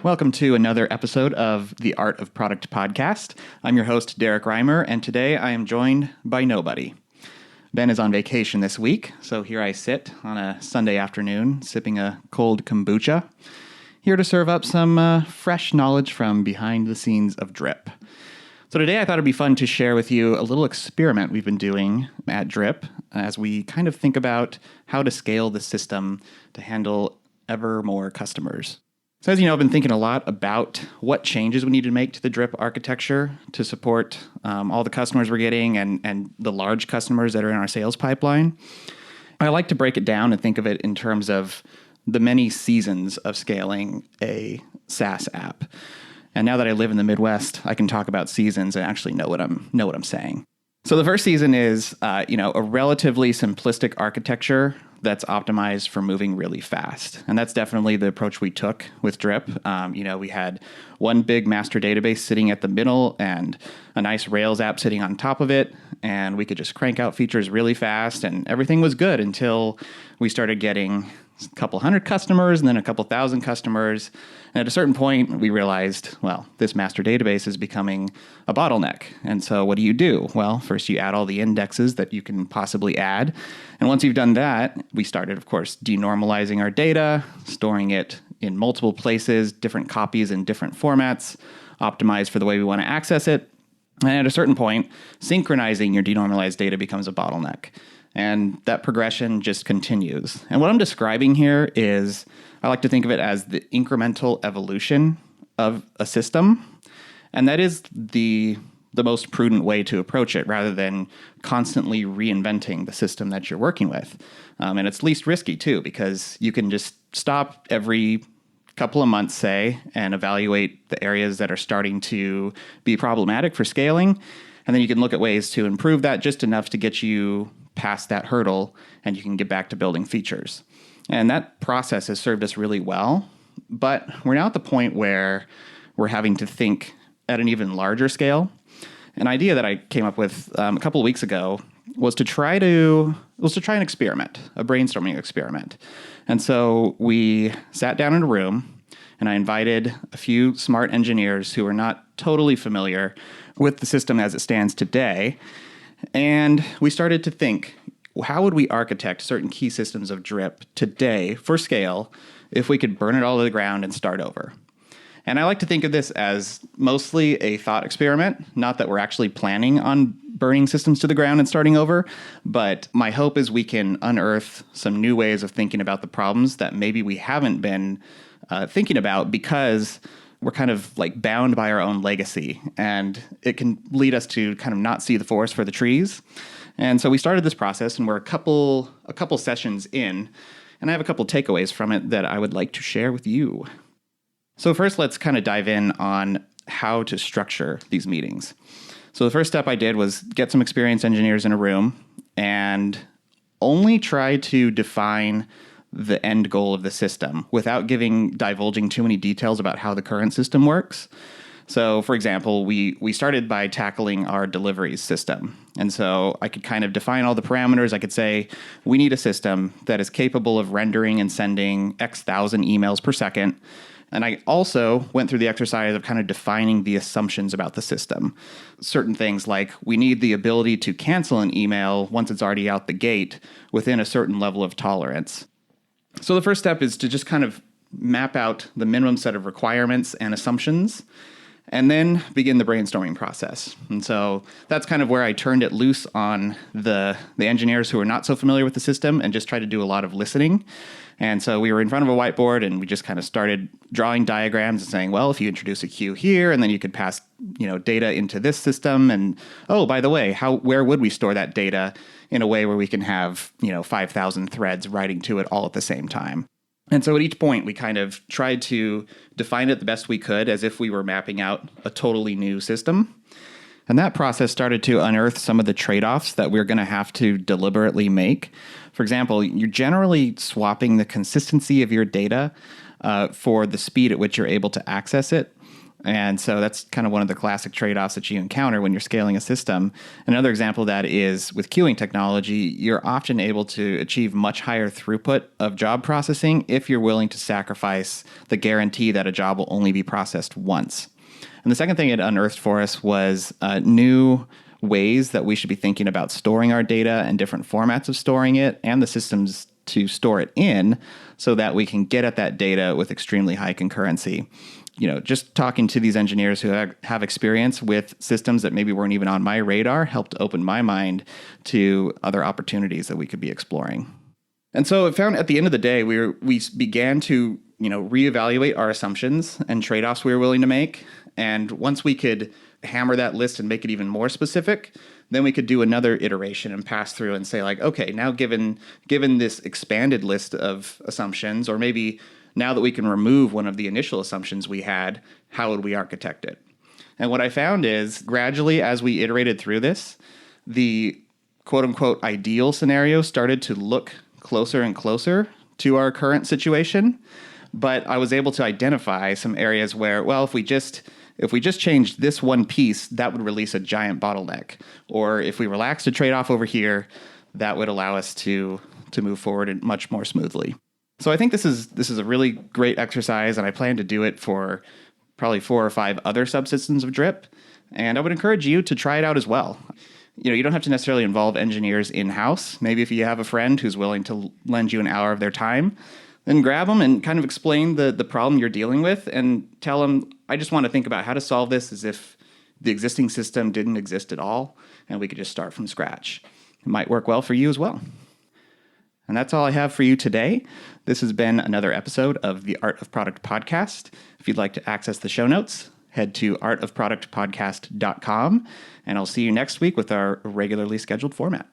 Welcome to another episode of the Art of Product podcast. I'm your host, Derrick Reimer, and today I am joined by nobody. Ben is on vacation this week, so here I sit on a Sunday afternoon sipping a cold kombucha, here to serve up some fresh knowledge from behind the scenes of Drip. So today I thought it'd be fun to share with you a little experiment we've been doing at Drip as we kind of think about how to scale the system to handle ever more customers. So as you know, I've been thinking a lot about what changes we need to make to the Drip architecture to support all the customers we're getting and the large customers that are in our sales pipeline. I like to break it down and think of it in terms of the many seasons of scaling a SaaS app. And now that I live in the Midwest, I can talk about seasons and actually know what I'm saying. So the first season is a relatively simplistic architecture that's optimized for moving really fast. And that's definitely the approach we took with Drip. We had one big master database sitting at the middle and a nice Rails app sitting on top of it. And we could just crank out features really fast and everything was good until we started getting a couple hundred customers and then a couple thousand customers. And at a certain point, we realized, well, this master database is becoming a bottleneck. And so what do? Well, first you add all the indexes that you can possibly add. And once you've done that, we started, of course, denormalizing our data, storing it in multiple places, different copies in different formats, optimized for the way we want to access it. And at a certain point, synchronizing your denormalized data becomes a bottleneck. And that progression just continues. And what I'm describing here is, I like to think of it as the incremental evolution of a system. And that is the most prudent way to approach it rather than constantly reinventing the system that you're working with. And it's least risky too, because you can just stop every couple of months, say, and evaluate the areas that are starting to be problematic for scaling. And then you can look at ways to improve that just enough to get you past that hurdle and you can get back to building features. And that process has served us really well, but we're now at the point where we're having to think at an even larger scale. An idea that I came up with a couple of weeks ago was to try an experiment, a brainstorming experiment. And so we sat down in a room and I invited a few smart engineers who are not totally familiar with the system as it stands today. And we started to think, how would we architect certain key systems of Drip today for scale if we could burn it all to the ground and start over? And I like to think of this as mostly a thought experiment, not that we're actually planning on burning systems to the ground and starting over, but my hope is we can unearth some new ways of thinking about the problems that maybe we haven't been thinking about because we're kind of like bound by our own legacy, and it can lead us to kind of not see the forest for the trees. And so we started this process, and we're a couple sessions in, and I have a couple takeaways from it that I would like to share with you. So first, let's kind of dive in on how to structure these meetings. So the first step I did was get some experienced engineers in a room and only try to define the end goal of the system without divulging too many details about how the current system works. So, for example, we started by tackling our deliveries system. And so I could kind of define all the parameters. I could say, we need a system that is capable of rendering and sending X thousand emails per second. And I also went through the exercise of kind of defining the assumptions about the system. Certain things like we need the ability to cancel an email once it's already out the gate within a certain level of tolerance. So the first step is to just kind of map out the minimum set of requirements and assumptions, and then begin the brainstorming process. And so that's kind of where I turned it loose on the engineers who are not so familiar with the system and just tried to do a lot of listening. And so we were in front of a whiteboard and we just kind of started drawing diagrams and saying, well, if you introduce a queue here and then you could pass, data into this system. And, oh, by the way, where would we store that data in a way where we can have, 5,000 threads writing to it all at the same time? And so at each point, we kind of tried to define it the best we could as if we were mapping out a totally new system. And that process started to unearth some of the tradeoffs that we're going to have to deliberately make. For example, you're generally swapping the consistency of your data for the speed at which you're able to access it. And so that's kind of one of the classic trade-offs that you encounter when you're scaling a system. Another example of that is with queuing technology, you're often able to achieve much higher throughput of job processing if you're willing to sacrifice the guarantee that a job will only be processed once. And the second thing it unearthed for us was new ways that we should be thinking about storing our data and different formats of storing it and the systems to store it in so that we can get at that data with extremely high concurrency. Just talking to these engineers who have experience with systems that maybe weren't even on my radar helped open my mind to other opportunities that we could be exploring. And so it found at the end of the day, we began to, reevaluate our assumptions and trade-offs we were willing to make. And once we could hammer that list and make it even more specific, then we could do another iteration and pass through and say like, okay, now given this expanded list of assumptions, or maybe now that we can remove one of the initial assumptions we had, how would we architect it? And what I found is gradually as we iterated through this, the quote unquote ideal scenario started to look closer and closer to our current situation. But I was able to identify some areas where, well, if we just changed this one piece, that would release a giant bottleneck. Or if we relaxed a trade-off over here, that would allow us to move forward much more smoothly. So I think this is a really great exercise, and I plan to do it for probably 4 or 5 other subsystems of Drip. And I would encourage you to try it out as well. You don't have to necessarily involve engineers in-house. Maybe if you have a friend who's willing to lend you an hour of their time, then grab them and kind of explain the problem you're dealing with and tell them, I just want to think about how to solve this as if the existing system didn't exist at all, and we could just start from scratch. It might work well for you as well. And that's all I have for you today. This has been another episode of the Art of Product Podcast. If you'd like to access the show notes, head to artofproductpodcast.com, and I'll see you next week with our regularly scheduled format.